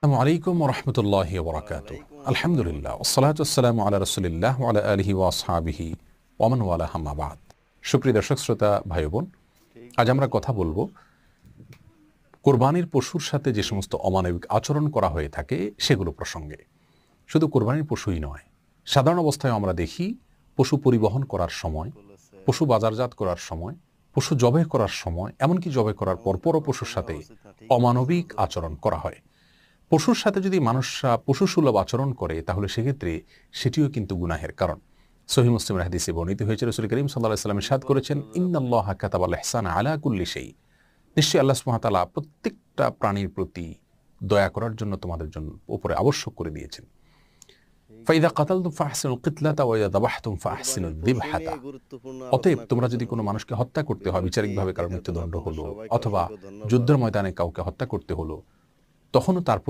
আসসালামু আলাইকুম ওয়া রাহমাতুল্লাহি ওয়া বারাকাতুহু। আলহামদুলিল্লাহ ওয়াসসালাতু ওয়াসসালামু আলা রাসূলিল্লাহ ওয়া আলা আলিহি ওয়া আসহাবিহি ওয়া মান ওয়ালাহু আম্মা বা'দ। সুপ্রিয় দর্শক শ্রোতা ভাই বোন, আজ আমরা কথা বলবো কোরবানির পশুর সাথে যে সমস্ত অমানবিক আচরণ করা হয়ে থাকে সেগুলো প্রসঙ্গে। শুধু কোরবানির পশুই নয়, সাধারণ অবস্থায় আমরা দেখি পশু পরিবহন করার সময়, পশু বাজারজাত করার সময়, পশু জবাই করার সময়, এমনকি জবাই করার পরপরও পশুর সাথে অমানবিক আচরণ করা হয়। পশুর সাথে যদি মানুষরা পশুসুলভ আচরণ করে তাহলে সেক্ষেত্রে সেটিও কিন্তু গুনাহের কারণ। সহিহ মুসলিমের হাদিসে বর্ণিত হয়েছে, রাসূল করিম সাল্লাল্লাহু আলাইহি ওয়াসাল্লাম ইরশাদ করেছেন, ইন্নাল্লাহা কাতাবাল ইহসানা আলা কুল্লি শাই। নিশ্চয়ই আল্লাহ সুবহানাহু ওয়া তাআলা প্রত্যেকটা প্রাণীর প্রতি দয়া করার জন্য তোমাদের জন্য উপরে আবশ্যক করে দিয়েছেন। ফাইদা কাতালতুম ফাহসিনুল কিতলাতা ওয়া ইযা যাবাহতুম ফাহসিনুদ যিবহাতা। অতএব তোমরা যদি কোনো মানুষকে হত্যা করতে হয়, বিচারিকভাবে কারো মৃত্যুদণ্ড হলো অথবা যুদ্ধের ময়দানে কাউকে হত্যা করতে হলো, তখনও তার প্রতি